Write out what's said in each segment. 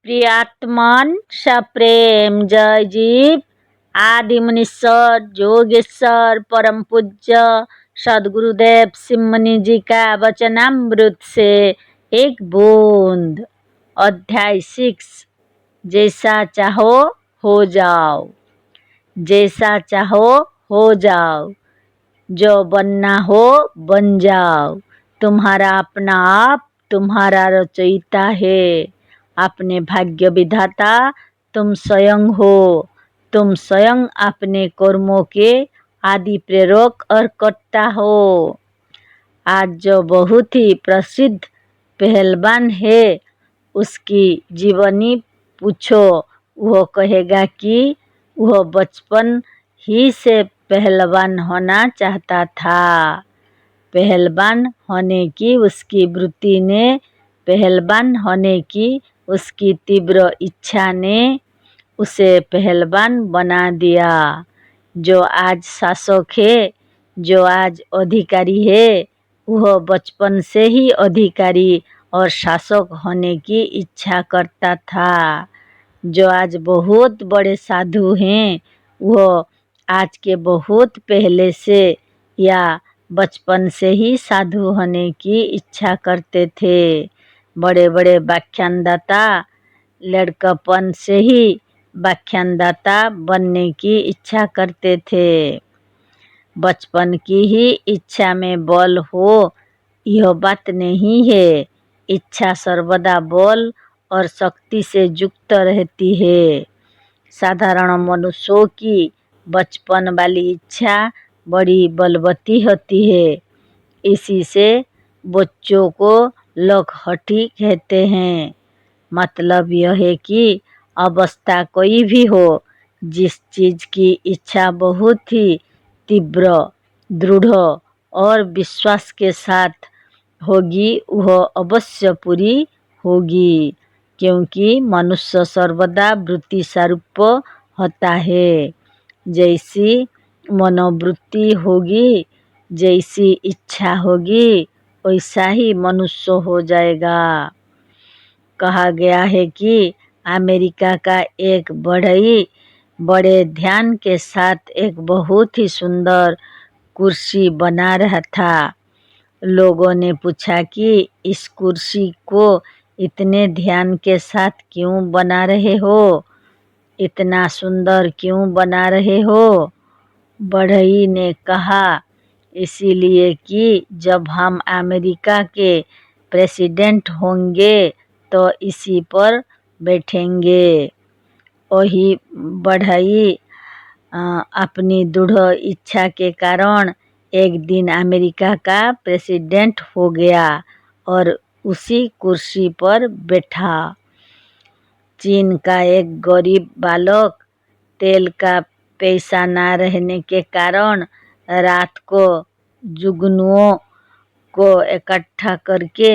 प्रियात्मन सप्रेम जय जीव आदि मुनीश्वर योगेश्वर परम पूज्य सदगुरुदेव सिमनी जी का वचनामृत से एक बूंद। अध्याय 6। जैसा चाहो हो जाओ। जैसा चाहो हो जाओ, जो बनना हो बन जाओ। तुम्हारा अपना आप तुम्हारा रचयिता है। अपने भाग्य विधाता तुम स्वयं हो। तुम स्वयं अपने कर्मों के आदि प्रेरक और कर्ता हो। आज जो बहुत ही प्रसिद्ध पहलवान है, उसकी जीवनी पूछो, वह कहेगा कि वह बचपन ही से पहलवान होना चाहता था। पहलवान होने की उसकी वृत्ति ने, पहलवान होने की उसकी तीव्र इच्छा ने उसे पहलवान बना दिया। जो आज शासक है, जो आज अधिकारी है, वह बचपन से ही अधिकारी और शासक होने की इच्छा करता था। जो आज बहुत बड़े साधु हैं, वह आज के बहुत पहले से या बचपन से ही साधु होने की इच्छा करते थे। बड़े बड़े व्याख्यानदाता लड़कपन से ही व्याख्यानदाता बनने की इच्छा करते थे। बचपन की ही इच्छा में बल हो, यह बात नहीं है। इच्छा सर्वदा बल और शक्ति से युक्त रहती है। साधारण मनुष्यों की बचपन वाली इच्छा बड़ी बलवती होती है। इसी से बच्चों को लखहठी कहते हैं। मतलब यह है कि अवस्था कोई भी हो, जिस चीज की इच्छा बहुत ही तीव्र, दृढ़ और विश्वास के साथ होगी, वह अवश्य पूरी होगी। क्योंकि मनुष्य सर्वदा वृत्ति स्वरूप होता है। जैसी मनोवृत्ति होगी, जैसी इच्छा होगी, वैसा ही मनुष्य हो जाएगा। कहा गया है कि अमेरिका का एक बढ़ई बड़े ध्यान के साथ एक बहुत ही सुंदर कुर्सी बना रहा था। लोगों ने पूछा कि इस कुर्सी को इतने ध्यान के साथ क्यों बना रहे हो, इतना सुंदर क्यों बना रहे हो? बढ़ई ने कहा, इसीलिए कि जब हम अमेरिका के प्रेसिडेंट होंगे तो इसी पर बैठेंगे। वही बढ़ई अपनी दृढ़ इच्छा के कारण एक दिन अमेरिका का प्रेसिडेंट हो गया और उसी कुर्सी पर बैठा। चीन का एक गरीब बालक तेल का पैसा ना रहने के कारण रात को जुगनुओं को इकट्ठा करके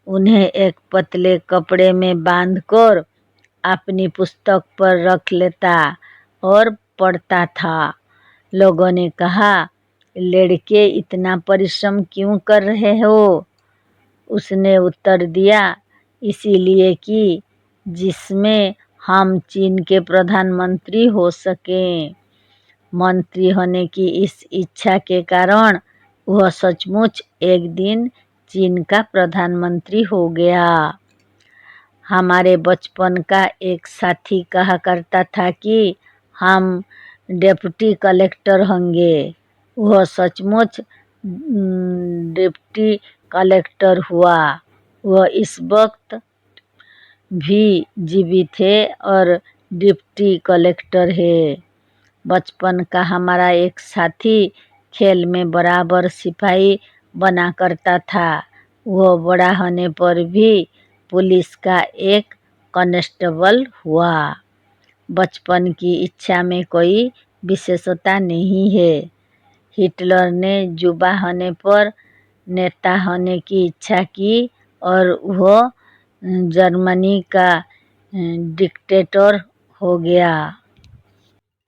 उन्हें एक पतले कपड़े में बांधकर अपनी पुस्तक पर रख लेता और पढ़ता था। लोगों ने कहा, लड़के इतना परिश्रम क्यों कर रहे हो? उसने उत्तर दिया, इसीलिए कि जिसमें हम चीन के प्रधानमंत्री हो सकें। मंत्री होने की इस इच्छा के कारण वह सचमुच एक दिन चीन का प्रधानमंत्री हो गया। हमारे बचपन का एक साथी कहा करता था कि हम डिप्टी कलेक्टर होंगे। वह सचमुच डिप्टी कलेक्टर हुआ। वह इस वक्त भी जीवित है और डिप्टी कलेक्टर है। बचपन का हमारा एक साथी खेल में बराबर सिपाही बना करता था। वह बड़ा होने पर भी पुलिस का एक कांस्टेबल हुआ। बचपन की इच्छा में कोई विशेषता नहीं है। हिटलर ने युवा होने पर नेता होने की इच्छा की और वह जर्मनी का डिक्टेटर हो गया।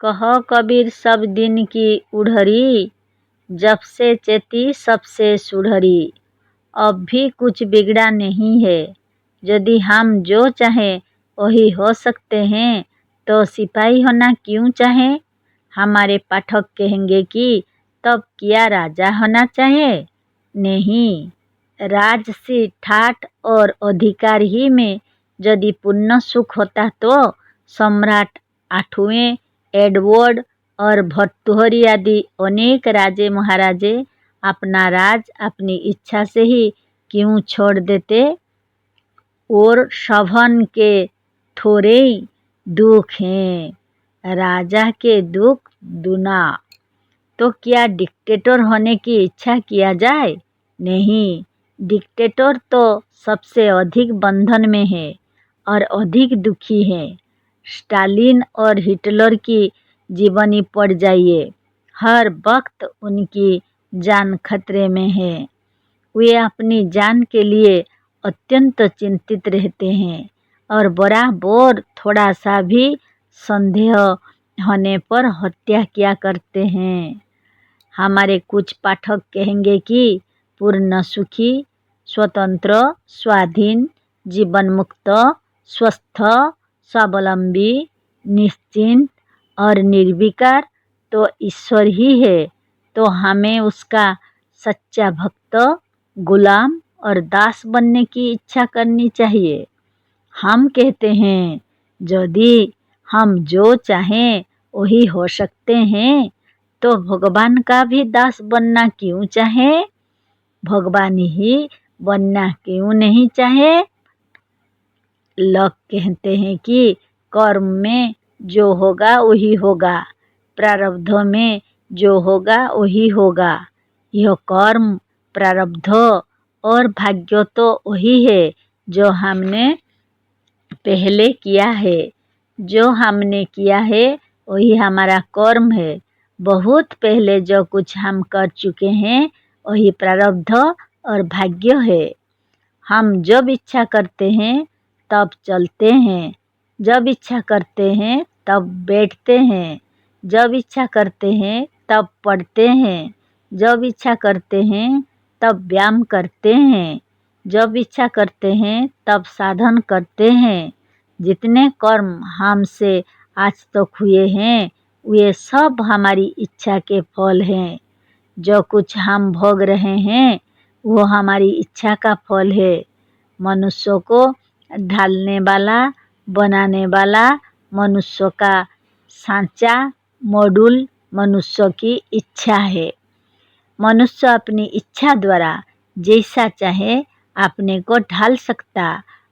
कहो कबीर सब दिन की उड़हरी, जब से चेती सबसे सुधरी। अब भी कुछ बिगड़ा नहीं है। यदि हम जो चाहें वही हो सकते हैं तो सिपाही होना क्यों चाहे? हमारे पाठक कहेंगे कि तब क्या राजा होना चाहे? नहीं, राजसी ठाठ और अधिकार ही में यदि पूर्ण सुख होता तो सम्राट आठवें एडवर्ड और भर्तृहरि आदि अनेक राजे महाराजे अपना राज अपनी इच्छा से ही क्यों छोड़ देते? और सभन के थोड़े ही दुख हैं, राजा के दुख दुना। तो क्या डिक्टेटर होने की इच्छा किया जाए? नहीं, डिक्टेटर तो सबसे अधिक बंधन में है और अधिक दुखी है। स्टालिन और हिटलर की जीवनी पड़ जाइए, हर वक्त उनकी जान खतरे में है। वे अपनी जान के लिए अत्यंत चिंतित रहते हैं और बराबर थोड़ा सा भी संदेह होने पर हत्या किया करते हैं। हमारे कुछ पाठक कहेंगे कि पूर्ण सुखी, स्वतंत्र, स्वाधीन, जीवन मुक्त, स्वस्थ, स्वावलंबी, निश्चिंत और निर्विकार तो ईश्वर ही है। तो हमें उसका सच्चा भक्त, गुलाम और दास बनने की इच्छा करनी चाहिए। हम कहते हैं यदि हम जो चाहें वही हो सकते हैं तो भगवान का भी दास बनना क्यों चाहे? भगवान ही बनना क्यों नहीं चाहे? लोग कहते हैं कि कर्म में जो होगा वही होगा, प्रारब्ध में जो होगा वही होगा। यह कर्म, प्रारब्ध और भाग्य तो वही है जो हमने पहले किया है। जो हमने किया है वही हमारा कर्म है। बहुत पहले जो कुछ हम कर चुके हैं वही प्रारब्ध और भाग्य है। हम जब इच्छा करते हैं तब चलते हैं, जब इच्छा करते हैं तब बैठते हैं, जब इच्छा करते हैं तब पढ़ते हैं, जब इच्छा करते हैं तब व्यायाम करते हैं, जब इच्छा करते हैं तब साधन करते हैं। जितने कर्म हमसे आज तक हुए हैं वे सब हमारी इच्छा के फल हैं। जो कुछ हम भोग रहे हैं वो हमारी इच्छा का फल है। मनुष्य को ढालने वाला, बनाने वाला मनुष्य का सांचा मॉड्यूल मनुष्य की इच्छा है। मनुष्य अपनी इच्छा द्वारा जैसा चाहे अपने को ढाल सकता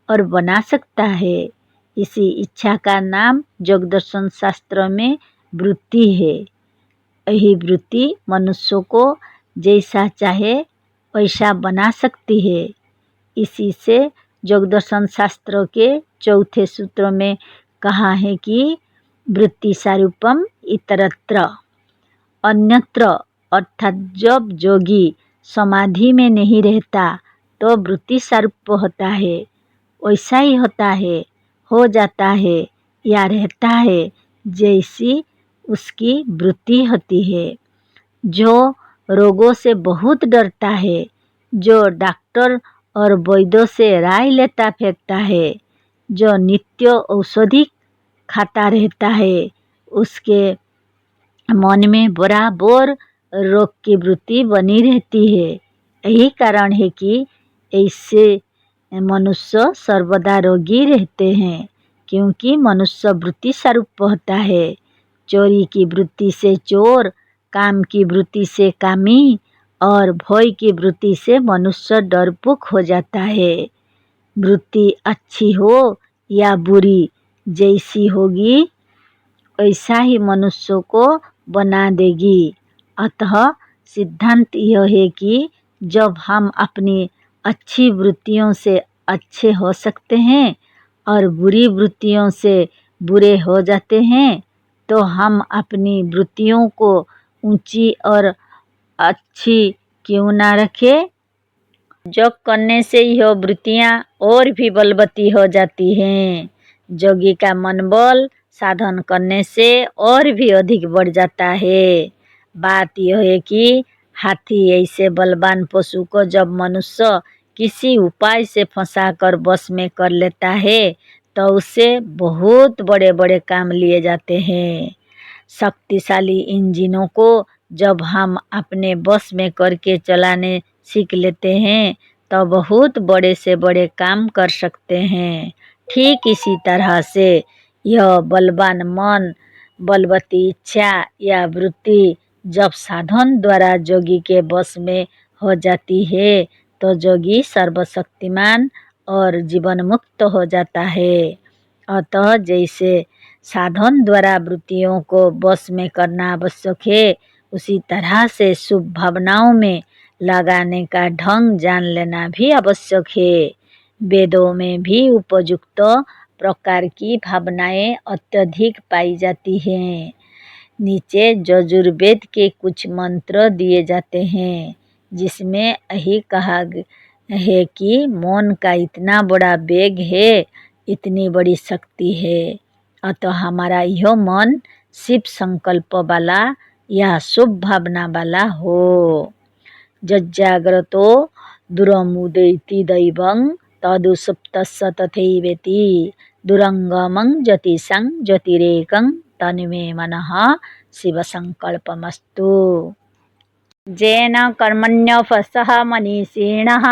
और बना सकता है। इसी इच्छा का नाम योगदर्शन शास्त्र में वृत्ति है। यही वृत्ति मनुष्य को जैसा चाहे वैसा बना सकती है। इसी से योगदर्शन शास्त्र के चौथे सूत्र में कहा है कि वृत्ति सारूपम इतरत्र, अन्यत्र। अर्थात जब योगी समाधि में नहीं रहता तो वृत्ति सारूप होता है, वैसा ही होता है, हो जाता है या रहता है जैसी उसकी वृत्ति होती है। जो रोगों से बहुत डरता है, जो डॉक्टर और वैद्यों से राय लेता फेंकता है, जो नित्य औषधि खाता रहता है, उसके मन में बराबर रोग की वृत्ति बनी रहती है। यही कारण है कि ऐसे मनुष्य सर्वदा रोगी रहते हैं, क्योंकि मनुष्य वृत्ति स्वरूप होता है। चोरी की वृत्ति से चोर, काम की वृत्ति से कामी और भय की वृत्ति से मनुष्य डरपोक हो जाता है। वृत्ति अच्छी हो या बुरी, जैसी होगी वैसा ही मनुष्य को बना देगी। अतः सिद्धांत यह है कि जब हम अपनी अच्छी वृत्तियों से अच्छे हो सकते हैं और बुरी वृत्तियों से बुरे हो जाते हैं तो हम अपनी वृत्तियों को ऊंची और अच्छी क्यों ना रखें। योग करने से यह वृत्तियाँ और भी बलवती हो जाती हैं। योगी का मनोबल साधन करने से और भी अधिक बढ़ जाता है। बात यह है कि हाथी ऐसे बलवान पशु को जब मनुष्य किसी उपाय से फंसाकर बस में कर लेता है तो उससे बहुत बड़े बड़े काम लिए जाते हैं। शक्तिशाली इंजनों को जब हम अपने बस में करके चलाने सीख लेते हैं तो बहुत बड़े से बड़े काम कर सकते हैं। ठीक इसी तरह से यह बलवान मन, बलवती इच्छा या वृत्ति जब साधन द्वारा योगी के बस में हो जाती है तो योगी सर्वशक्तिमान और जीवन मुक्त हो जाता है। अतः जैसे साधन द्वारा वृत्तियों को बस में करना आवश्यक है, उसी तरह से शुभ भावनाओं में लगाने का ढंग जान लेना भी आवश्यक है। वेदों में भी उपयुक्त प्रकार की भावनाएं अत्यधिक पाई जाती हैं। नीचे यजुर्वेद के कुछ मंत्र दिए जाते हैं जिसमें यही कहा है कि मन का इतना बड़ा वेग है, इतनी बड़ी शक्ति है। अतः हमारा यह मन शिव संकल्प वाला या शुभ भावना वाला हो। जज्जाग्रतो दुरमुदेति दैवं तदुसुप्तस्य तथैवेति दुरंगमं ज्योतिषं ज्योतिरेकं तन्मे मनः शिव संकल्पमस्तु। जेन कर्मण्यपसः मनीषिणः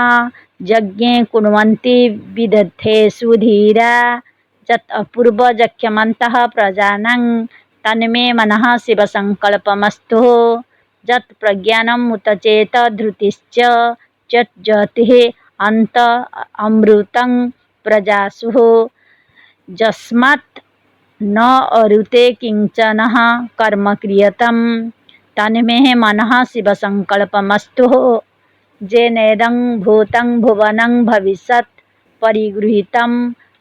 यज्ञे कुर्वन्ति विदग्धेषु धीरा यत् अपूर्वजख्यमन्तः प्रजानां तन्मे मनः शिव संकल्पमस्तु। यत् प्रज्ञानम् उत चेत धृतिश्च यत् ज्योतिः अन्त अमृतं प्रजासु यस्मात् न अरुते किंचनः कर्म क्रियतं तन्मे मनः शिव संकल्पमस्तु। जेनेदं भूतं भुवनं भविष्यत् परिगृहीतं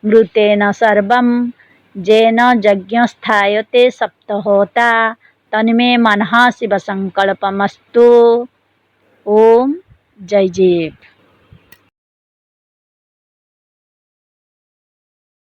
मृतेन सर्वं जेन यज्ञस्थायते सप्तहोता तन्मे मनः शिव संकल्पमस्तु। ओम जय जीव।